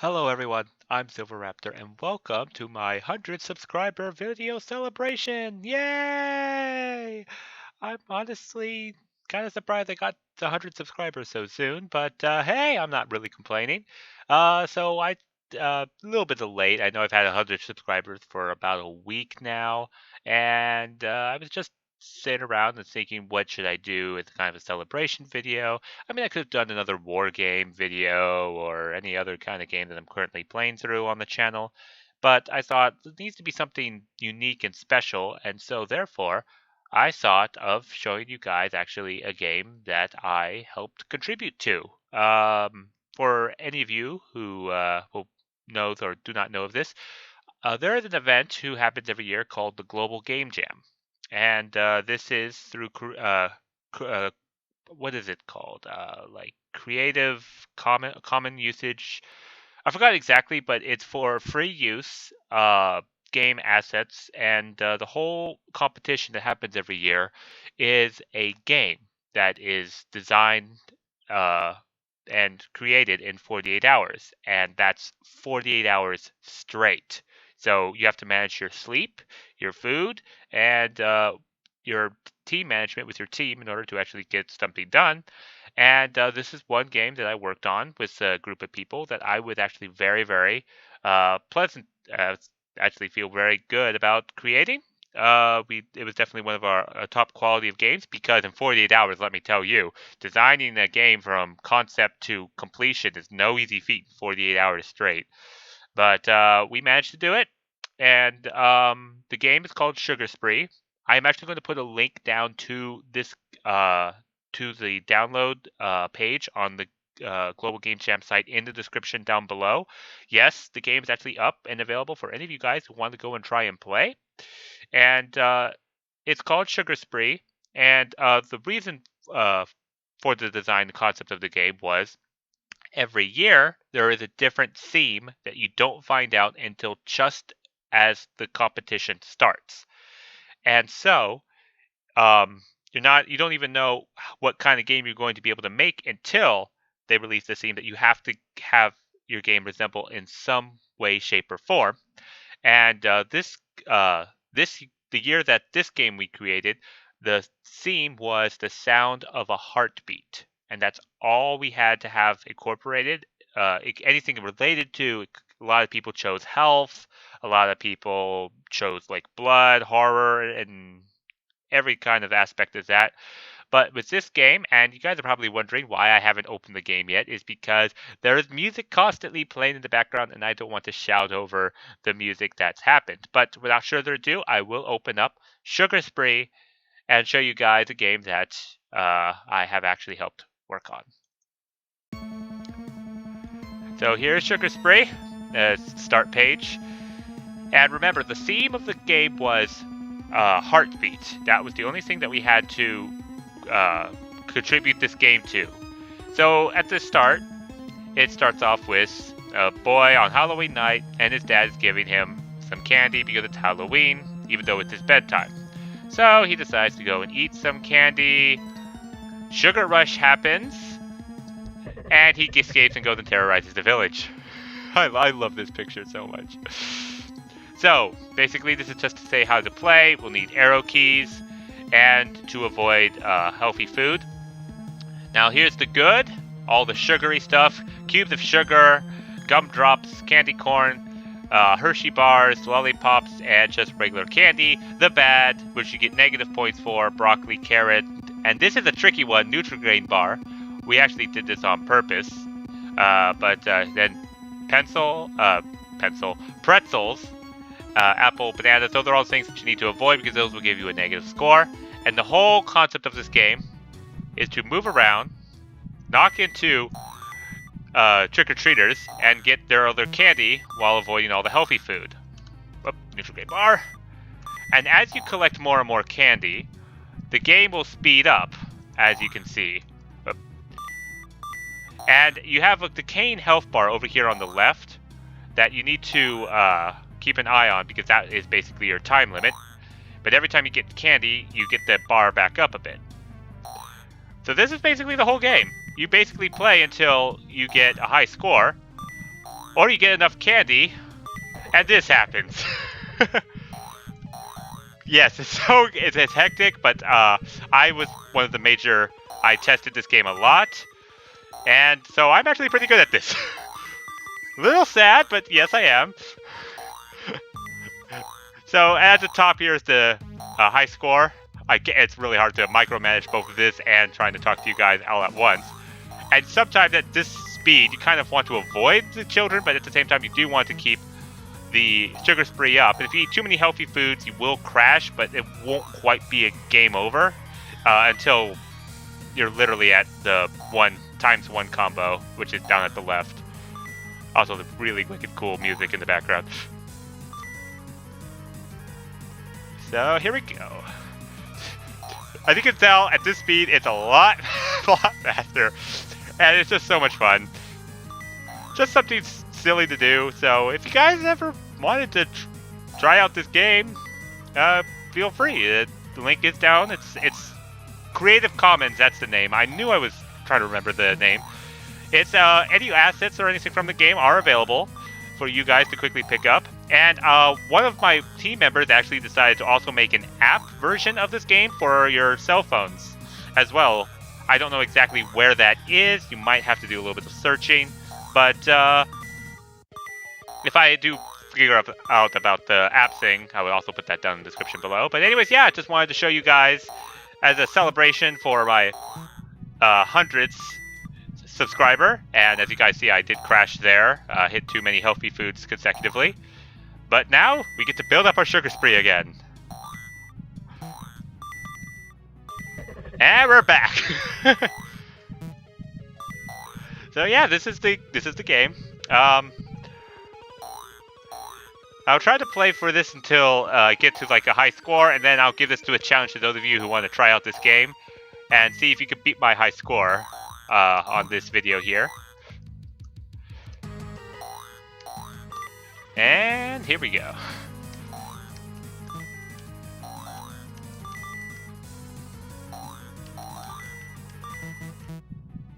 Hello everyone, I'm Silverraptor and welcome to my 100 subscriber video celebration! Yay! I'm honestly kind of surprised I got the 100 subscribers so soon, but hey, I'm not really complaining. A little bit late. I know I've had 100 subscribers for about a week now, and I was just sitting around and thinking, what should I do as kind of a celebration video? I mean, I could have done another war game video or any other kind of game that I'm currently playing through on the channel, but I thought there needs to be something unique and special, and so therefore, I thought of showing you guys actually a game that I helped contribute to. For any of you who knows or do not know of this, there is an event who happens every year called the Global Game Jam, and this is through what is it called? Like Creative Common Usage. I forgot exactly, but it's for free use game assets, and the whole competition that happens every year is a game that is designed uh, and created in 48 hours, and that's 48 hours straight. So you have to manage your sleep, your food, and your team management with your team in order to actually get something done. And this is one game that I worked on with a group of people that I would actually very pleasant, actually feel very good about creating. It was definitely one of our top quality of games because in 48 hours, let me tell you, designing a game from concept to completion is no easy feat in 48 hours straight. But we managed to do it, and the game is called Sugar Spree. I'm actually going to put a link down to this to the download page on the Global Game Jam site in the description down below. Yes, the game is actually up and available for any of you guys who want to go and try and play. And it's called Sugar Spree. And the reason for the design, the concept of the game was every year there is a different theme that you don't find out until just as the competition starts. And so you don't even know what kind of game you're going to be able to make until they release the theme that you have to have your game resemble in some way, shape, or form. And the year that this game we created, the theme was the sound of a heartbeat, and that's all we had to have incorporated. Anything related to, a lot of people chose health, a lot of people chose like blood, horror, and every kind of aspect of that. But with this game, and you guys are probably wondering why I haven't opened the game yet, is because there is music constantly playing in the background, and I don't want to shout over the music that's happened. But without further ado, I will open up Sugar Spree and show you guys a game that I have actually helped work on. So here's Sugar Spree, start page. And remember, the theme of the game was heartbeat. That was the only thing that we had to contribute this game to. So at the start, it starts off with a boy on Halloween night, and his dad is giving him some candy because it's Halloween, even though it's his bedtime. So he decides to go and eat some candy. Sugar rush happens, and he escapes and goes and terrorizes the village. I love this picture so much. So, basically, this is just to say how to play. We'll need arrow keys, and to avoid healthy food. Now, here's the good. All the sugary stuff. Cubes of sugar, gumdrops, candy corn, Hershey bars, lollipops, and just regular candy. The bad, which you get negative points for, broccoli, carrot. And this is a tricky one, Nutri-Grain bar. We actually did this on purpose. But then pretzels, apple, bananas, those are all things that you need to avoid because those will give you a negative score. And the whole concept of this game is to move around, knock into trick-or-treaters, and get their other candy while avoiding all the healthy food. Oop, Nutri-Grain bar. And as you collect more and more candy, the game will speed up, as you can see. Oop. And you have a decaying health bar over here on the left that you need to keep an eye on because that is basically your time limit. But every time you get candy, you get that bar back up a bit. So this is basically the whole game. You basically play until you get a high score. Or you get enough candy, and this happens. Yes, it's hectic, but I was one of the major. I tested this game a lot, and so I'm actually pretty good at this. Little sad, but yes, I am. So at the top here is the high score. It's really hard to micromanage both of this and trying to talk to you guys all at once. And sometimes at this speed, you kind of want to avoid the children, but at the same time, you do want to keep the sugar spree up. And if you eat too many healthy foods, you will crash, but it won't quite be a game over until you're literally at the 1x1 combo, which is down at the left. Also, the really wicked cool music in the background. So here we go. As you can tell, at this speed, it's a lot faster, and it's just so much fun. Just something silly to do. So if you guys ever wanted to try out this game, feel free. The link is down. It's Creative Commons. That's the name. I knew I was trying to remember the name. It's any assets or anything from the game are available for you guys to quickly pick up. And one of my team members actually decided to also make an app version of this game for your cell phones as well. I don't know exactly where that is. You might have to do a little bit of searching. But if I do figure out about the app thing, I will also put that down in the description below. But anyways, yeah, just wanted to show you guys as a celebration for my 100th subscriber. And as you guys see, I did crash there. Hit too many healthy foods consecutively. But now, we get to build up our sugar spree again. And we're back! So yeah, this is the game. I'll try to play for this until I get to like a high score, and then I'll give this to a challenge to those of you who want to try out this game, and see if you can beat my high score on this video here. And here we go.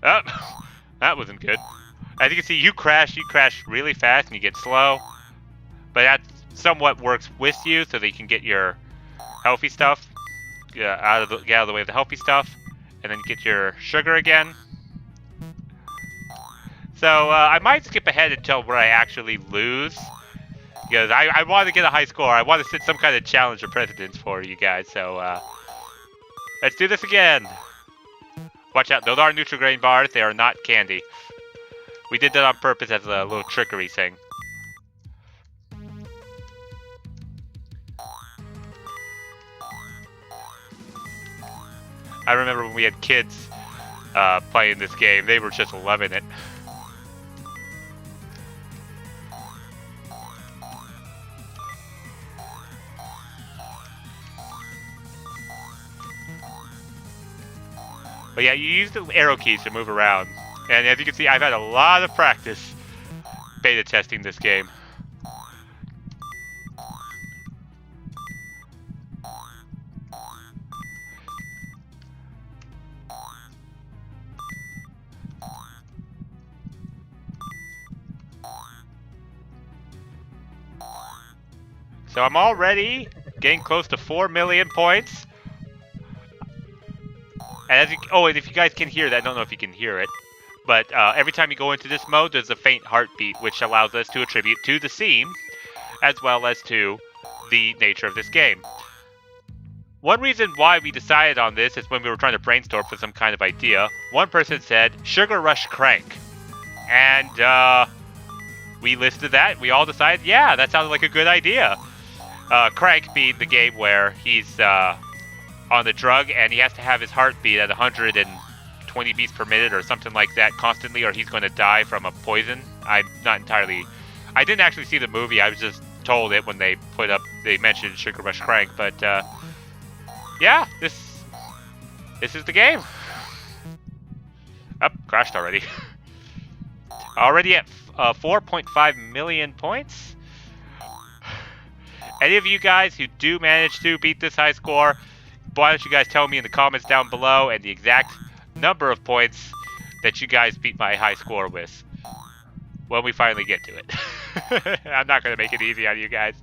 Oh, that wasn't good. As you can see, you crash really fast and you get slow. But that somewhat works with you so that you can get your healthy stuff. Get out of the way of the healthy stuff. And then get your sugar again. So I might skip ahead until where I actually lose. Because I want to get a high score. I want to set some kind of challenge or precedence for you guys. So let's do this again. Watch out. Those are Nutri-Grain bars. They are not candy. We did that on purpose as a little trickery thing. I remember when we had kids playing this game. They were just loving it. But yeah, you use the arrow keys to move around. And as you can see, I've had a lot of practice beta testing this game. So I'm already getting close to 4 million points. And and if you guys can hear that, I don't know if you can hear it, but every time you go into this mode, there's a faint heartbeat, which allows us to attribute to the scene, as well as to the nature of this game. One reason why we decided on this is when we were trying to brainstorm for some kind of idea, one person said, Sugar Rush Crank. And we listed that, we all decided, yeah, that sounded like a good idea. Crank being the game where he's on the drug, and he has to have his heart beat at 120 beats per minute or something like that constantly, or he's going to die from a poison. I'm not entirely... I didn't actually see the movie, I was just told it when they mentioned Sugar Rush Crank, but yeah, this is the game. Crashed already. Already at 4.5 million points. Any of you guys who do manage to beat this high score, why don't you guys tell me in the comments down below and the exact number of points that you guys beat my high score with. when we finally get to it. I'm not going to make it easy on you guys.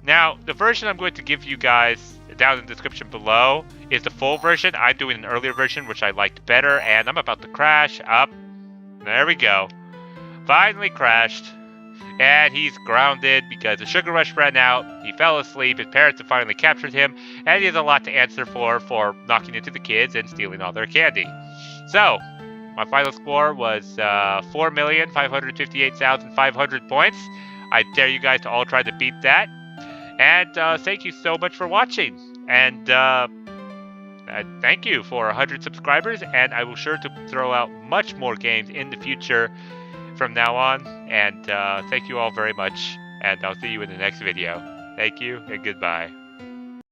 Now, the version I'm going to give you guys down in the description below is the full version. I'm doing an earlier version, which I liked better, and I'm about to crash up. There we go. Finally crashed. And he's grounded because the sugar rush ran out. He fell asleep. His parents have finally captured him. And he has a lot to answer for knocking into the kids and stealing all their candy. So, my final score was 4,558,500 points. I dare you guys to all try to beat that. And thank you so much for watching. And thank you for 100 subscribers. And I will sure to throw out much more games in the future from now on. And thank you all very much. And I'll see you in the next video. Thank you and goodbye.